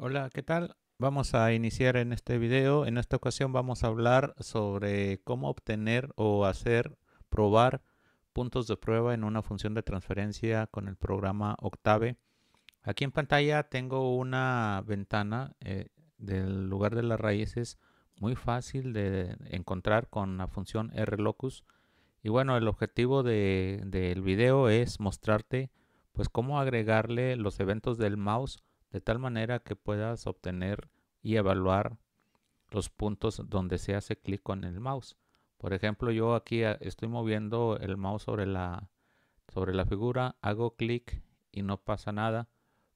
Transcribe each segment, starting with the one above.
Hola, ¿qué tal? Vamos a iniciar en este video. En esta ocasión vamos a hablar sobre cómo obtener o probar puntos de prueba en una función de transferencia con el programa Octave. Aquí en pantalla tengo una ventana del lugar de las raíces muy fácil de encontrar con la función rlocus. Y bueno, el objetivo del video es mostrarte pues cómo agregarle los eventos del mouse de tal manera que puedas obtener y evaluar los puntos donde se hace clic con el mouse. Por ejemplo, yo aquí estoy moviendo el mouse sobre la figura, hago clic y no pasa nada.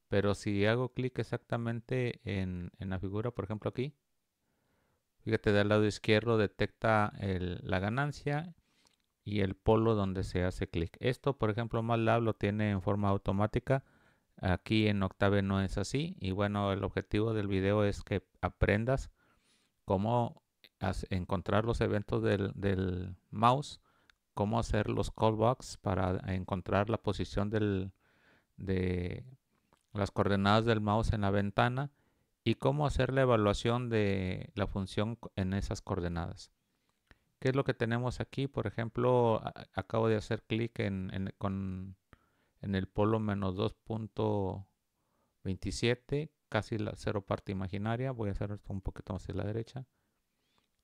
Pero si hago clic exactamente en la figura, por ejemplo aquí, fíjate del lado izquierdo detecta la ganancia y el polo donde se hace clic. Esto, por ejemplo, MATLAB lo tiene en forma automática. Aquí en Octave no es así. Y bueno, el objetivo del video es que aprendas cómo encontrar los eventos del mouse, cómo hacer los callbacks para encontrar la posición de las coordenadas del mouse en la ventana y cómo hacer la evaluación de la función en esas coordenadas. ¿Qué es lo que tenemos aquí? Por ejemplo, acabo de hacer clic en el polo menos 2.27, casi la cero parte imaginaria. Voy a hacer esto un poquito más hacia la derecha.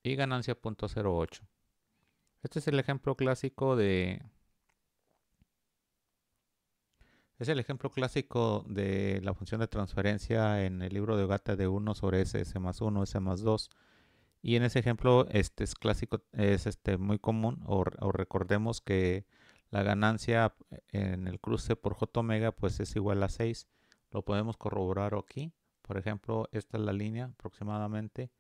Y ganancia 0.08. Este es el ejemplo clásico de la función de transferencia en el libro de Ogata de 1 sobre S más 1, S más 2. Y en ese ejemplo, este es clásico, es muy común, o recordemos que la ganancia en el cruce por J omega pues es igual a 6. Lo podemos corroborar aquí. Por ejemplo, esta es la línea aproximadamente.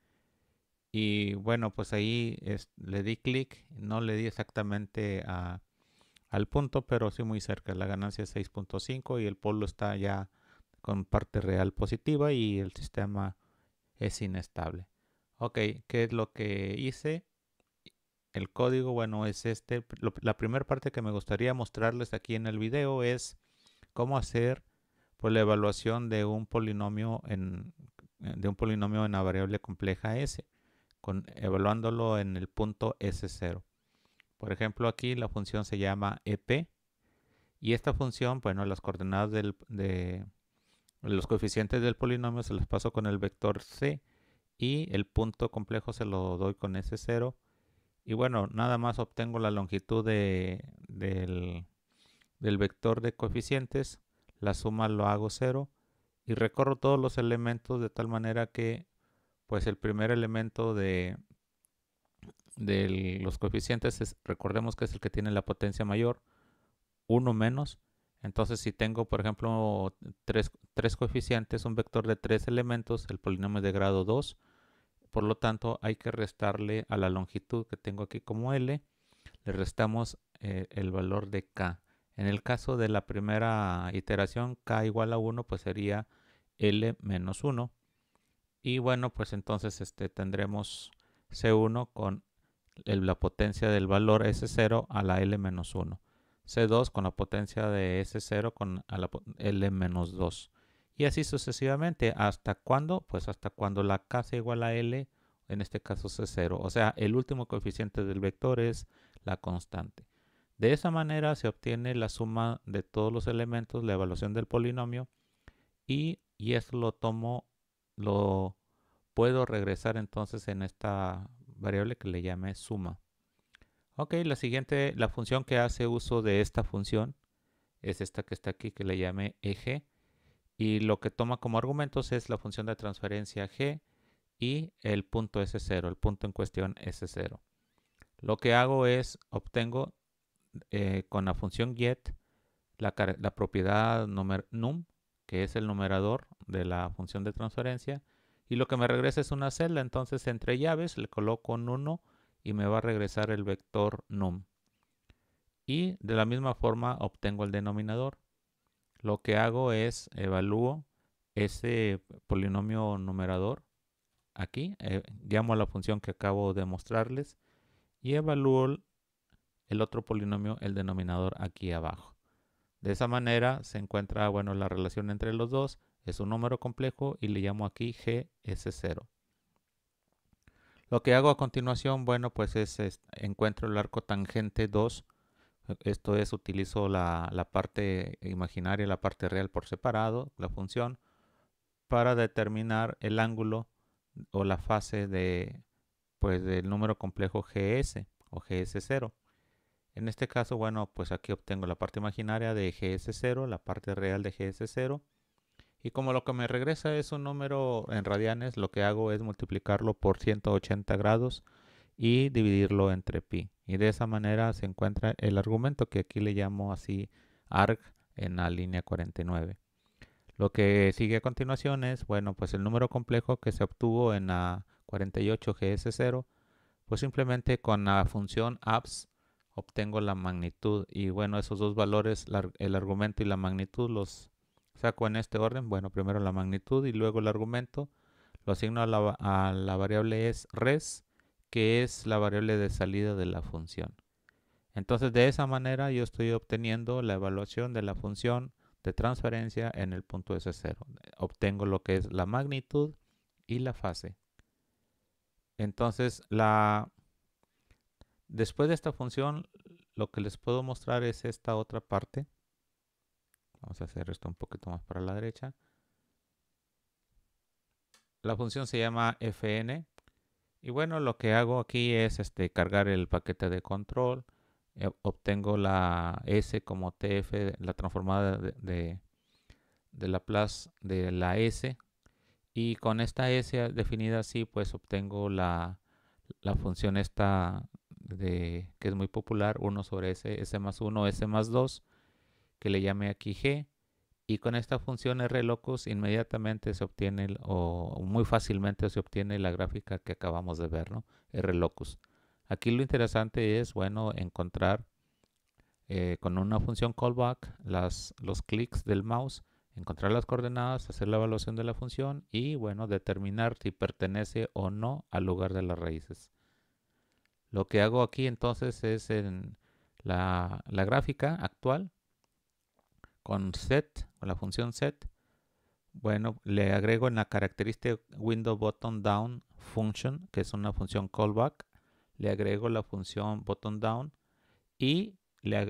Y bueno, pues ahí le di clic, no le di exactamente al punto, pero sí muy cerca. La ganancia es 6.5 y el polo está ya con parte real positiva y el sistema es inestable. Ok, ¿qué es lo que hice? El código, bueno, es este. La primera parte que me gustaría mostrarles aquí en el video es cómo hacer pues, la evaluación de un polinomio en la variable compleja s, evaluándolo en el punto S0. Por ejemplo, aquí la función se llama EP y esta función, bueno, las coordenadas de los coeficientes del polinomio se las paso con el vector c y el punto complejo se lo doy con S0. Y bueno, nada más obtengo la longitud del vector de coeficientes, la suma lo hago 0 y recorro todos los elementos de tal manera que pues el primer elemento de los coeficientes recordemos que es el que tiene la potencia mayor, 1 menos. Entonces si tengo por ejemplo tres coeficientes, un vector de 3 elementos, el polinomio es de grado 2. Por lo tanto, hay que restarle a la longitud que tengo aquí como L, le restamos el valor de K. En el caso de la primera iteración, K igual a 1, pues sería L menos 1. Y bueno, pues entonces tendremos C1 con la potencia del valor S0 a la L menos 1. C2 con la potencia de S0 con a la L menos 2. Y así sucesivamente. ¿Hasta cuándo? Pues hasta cuando la K sea igual a L, en este caso C0. O sea, el último coeficiente del vector es la constante. De esa manera se obtiene la suma de todos los elementos, la evaluación del polinomio, y esto lo puedo regresar entonces en esta variable que le llamé suma. Ok, la función que hace uso de esta función es esta que está aquí, que le llamé eg, y lo que toma como argumentos es la función de transferencia g y el punto S0, el punto en cuestión S0. Lo que hago es obtengo con la función get la propiedad num, que es el numerador de la función de transferencia, y lo que me regresa es una celda. Entonces entre llaves le coloco un 1 y me va a regresar el vector num. Y de la misma forma obtengo el denominador. Lo que hago es evalúo ese polinomio numerador aquí, llamo a la función que acabo de mostrarles y evalúo el otro polinomio, el denominador aquí abajo. De esa manera se encuentra, bueno, la relación entre los dos. es un número complejo y le llamo aquí GS0. Lo que hago a continuación, bueno, pues encuentro el arco tangente 2. Esto es, utilizo la parte imaginaria y la parte real por separado, la función, para determinar el ángulo o la fase pues, del número complejo GS o GS0. En este caso, bueno, pues aquí obtengo la parte imaginaria de GS0, la parte real de GS0. Y como lo que me regresa es un número en radianes, lo que hago es multiplicarlo por 180 grados y dividirlo entre pi. Y de esa manera se encuentra el argumento que aquí le llamo así arg en la línea 49. Lo que sigue a continuación es, bueno, pues el número complejo que se obtuvo en la 48GS0, pues simplemente con la función abs obtengo la magnitud. Y bueno, esos dos valores, el argumento y la magnitud, los saco en este orden. Bueno, primero la magnitud y luego el argumento. Lo asigno a la variable es res, que es la variable de salida de la función. Entonces, de esa manera yo estoy obteniendo la evaluación de la función de transferencia en el punto S0. Obtengo lo que es la magnitud y la fase. Entonces, después de esta función, lo que les puedo mostrar es esta otra parte. Vamos a hacer esto un poquito más para la derecha. La función se llama fn. Y bueno, lo que hago aquí es cargar el paquete de control. Obtengo la S como TF, la transformada de Laplace de la S. Y con esta S definida así, pues obtengo la función esta que es muy popular, 1 sobre S, S más 1, S más 2, que le llame aquí G. Y con esta función RLocus inmediatamente se obtiene, o muy fácilmente se obtiene la gráfica que acabamos de ver, ¿no? RLocus. Aquí lo interesante es, bueno, encontrar con una función callback los clics del mouse, encontrar las coordenadas, hacer la evaluación de la función y, bueno, determinar si pertenece o no al lugar de las raíces. Lo que hago aquí entonces es en la gráfica actual con set, con la función set. Bueno, le agrego en la característica window button down function, que es una función callback, le agrego la función button down y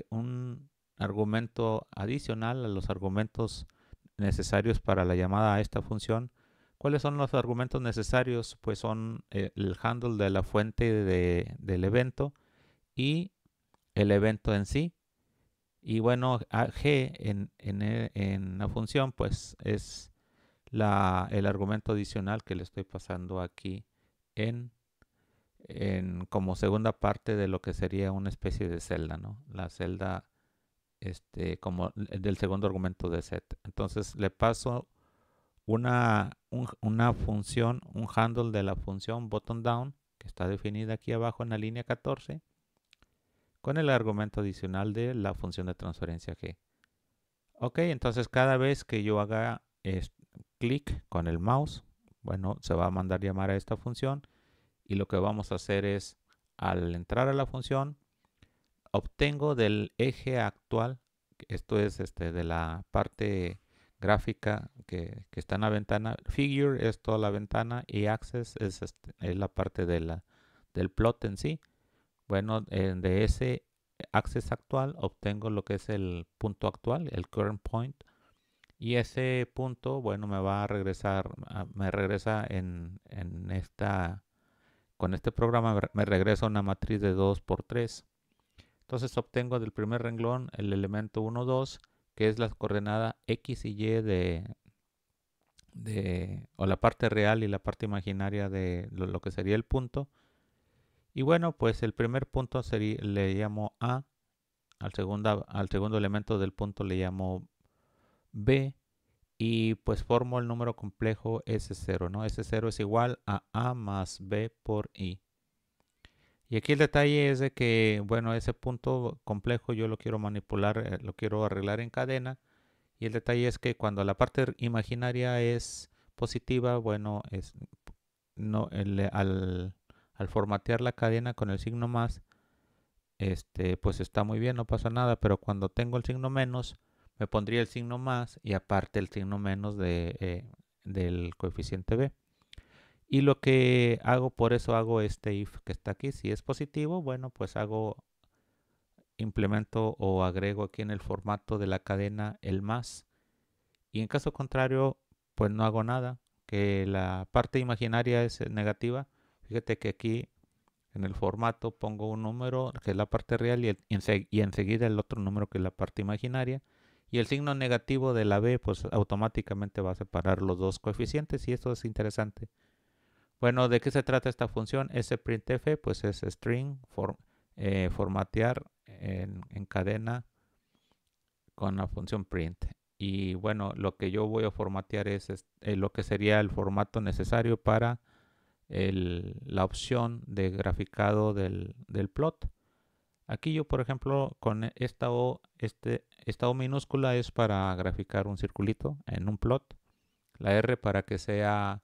un argumento adicional a los argumentos necesarios para la llamada a esta función. ¿Cuáles son los argumentos necesarios? Pues son el handle de la fuente del evento y el evento en sí. Y bueno, g en la función pues es el argumento adicional que le estoy pasando aquí como segunda parte de lo que sería una especie de celda, ¿no? La celda como del segundo argumento de set. Entonces le paso una función, un handle de la función button down, que está definida aquí abajo en la línea 14, con el argumento adicional de la función de transferencia g. Ok, entonces cada vez que yo haga clic con el mouse, bueno, se va a mandar llamar a esta función y lo que vamos a hacer es, al entrar a la función, obtengo del eje actual, esto es de la parte gráfica que está en la ventana, figure es toda la ventana y axis es la parte del plot en sí. Bueno, de ese axis actual obtengo lo que es el punto actual, el current point, y ese punto, bueno, me va a regresar, me regresa con este programa me regresa una matriz de 2 por 3. Entonces obtengo del primer renglón el elemento 1, 2, que es la coordenada X y Y o la parte real y la parte imaginaria de lo que sería el punto. Y bueno, pues el primer punto le llamo A, al segundo elemento del punto le llamo B, y pues formo el número complejo S0, ¿no? S0 es igual a A más B por I. Y aquí el detalle es de que, bueno, ese punto complejo yo lo quiero manipular, lo quiero arreglar en cadena. Y el detalle es que cuando la parte imaginaria es positiva, bueno, no, al formatear la cadena con el signo más, pues está muy bien, no pasa nada. Pero cuando tengo el signo menos, me pondría el signo más y aparte el signo menos del coeficiente b. Y lo que hago, por eso hago este if que está aquí. Si es positivo, bueno, pues implemento o agrego aquí en el formato de la cadena el más. Y en caso contrario, pues no hago nada. Que la parte imaginaria es negativa. Fíjate que aquí en el formato pongo un número que es la parte real y enseguida el otro número que es la parte imaginaria. Y el signo negativo de la b pues automáticamente va a separar los dos coeficientes y esto es interesante. Bueno, ¿de qué se trata esta función? Sprintf pues es string, formatear en cadena con la función print. Y bueno, lo que yo voy a formatear es lo que sería el formato necesario para la opción de graficado del plot. Aquí yo, por ejemplo, con esta O minúscula es para graficar un circulito en un plot. La R para que sea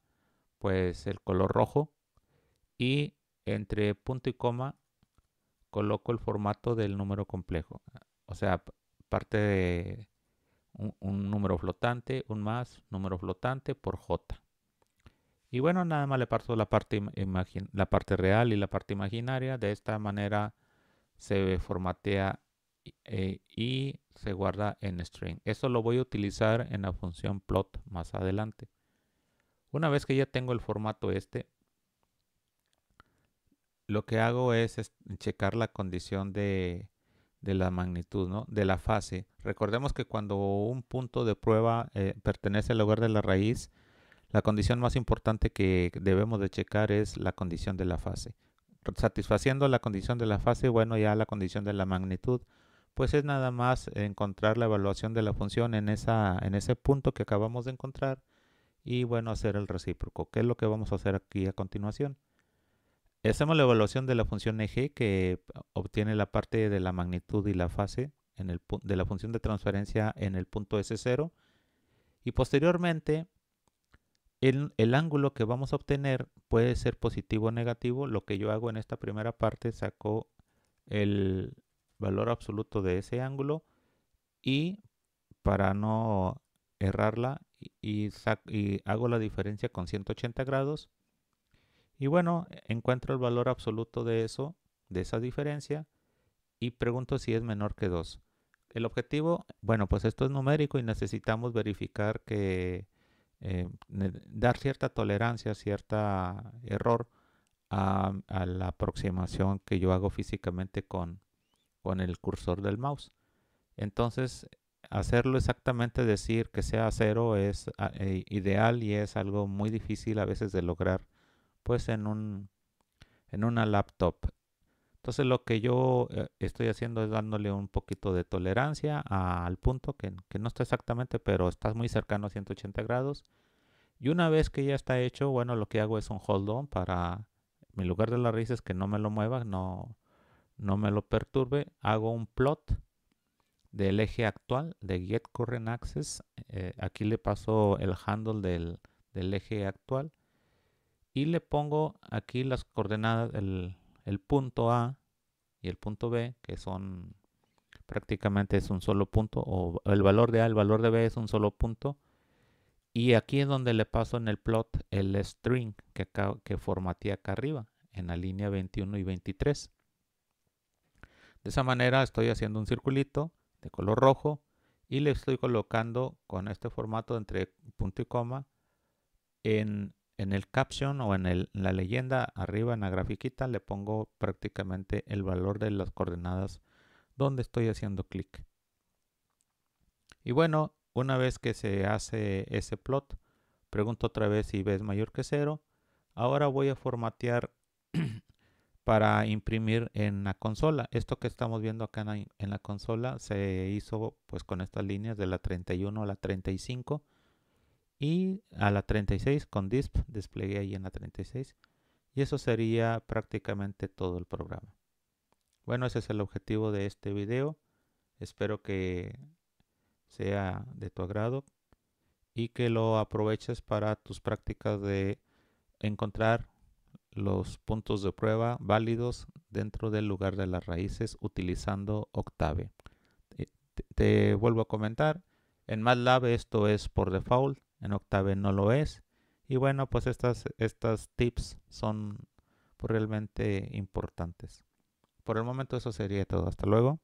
pues el color rojo. Y entre punto y coma coloco el formato del número complejo. O sea, parte de un número flotante, un más, número flotante por J. Y bueno, nada más le parto la parte real y la parte imaginaria. De esta manera se formatea y se guarda en string. Eso lo voy a utilizar en la función plot más adelante. Una vez que ya tengo el formato lo que hago es checar la condición de la magnitud, ¿no? De la fase. Recordemos que cuando un punto de prueba pertenece al lugar de la raíz, la condición más importante que debemos de checar es la condición de la fase. Satisfaciendo la condición de la fase, bueno, ya la condición de la magnitud, pues es nada más encontrar la evaluación de la función en ese punto que acabamos de encontrar y bueno, hacer el recíproco. ¿Qué es lo que vamos a hacer aquí a continuación? Hacemos la evaluación de la función eje que obtiene la parte de la magnitud y la fase de la función de transferencia en el punto S0 y posteriormente el ángulo que vamos a obtener puede ser positivo o negativo. Lo que yo hago en esta primera parte, saco el valor absoluto de ese ángulo y para no errarla y hago la diferencia con 180 grados y bueno, encuentro el valor absoluto de eso, de esa diferencia y pregunto si es menor que 2. El objetivo, bueno, pues esto es numérico y necesitamos verificar que dar cierta tolerancia, cierta error a la aproximación que yo hago físicamente con el cursor del mouse. Entonces, hacerlo exactamente, decir que sea cero es ideal y es algo muy difícil a veces de lograr pues en una laptop. Entonces lo que yo estoy haciendo es dándole un poquito de tolerancia al punto que no está exactamente, pero está muy cercano a 180 grados. Y una vez que ya está hecho, bueno, lo que hago es un hold on para mi lugar de las raíces que no me lo mueva, no me lo perturbe. Hago un plot del eje actual de get current access. Aquí le paso el handle del eje actual y le pongo aquí las coordenadas, el punto A y el punto B, que son prácticamente es un solo punto, o el valor de A, el valor de B es un solo punto. Y aquí es donde le paso en el plot el string que formateé acá arriba, en la línea 21 y 23. De esa manera estoy haciendo un circulito de color rojo y le estoy colocando con este formato entre punto y coma en el caption o en la leyenda arriba en la grafiquita le pongo prácticamente el valor de las coordenadas donde estoy haciendo clic. Y bueno, una vez que se hace ese plot, pregunto otra vez si b es mayor que 0. Ahora voy a formatear para imprimir en la consola. Esto que estamos viendo acá en la consola se hizo pues con estas líneas de la 31 a la 35 y a la 36 con disp, desplegué ahí en la 36 y eso sería prácticamente todo el programa. Bueno, ese es el objetivo de este video. Espero que sea de tu agrado y que lo aproveches para tus prácticas de encontrar los puntos de prueba válidos dentro del lugar de las raíces utilizando Octave. te vuelvo a comentar, en MATLAB esto es por default, en Octave no lo es. Y bueno, pues estas tips son pues, realmente importantes. Por el momento eso sería todo. Hasta luego.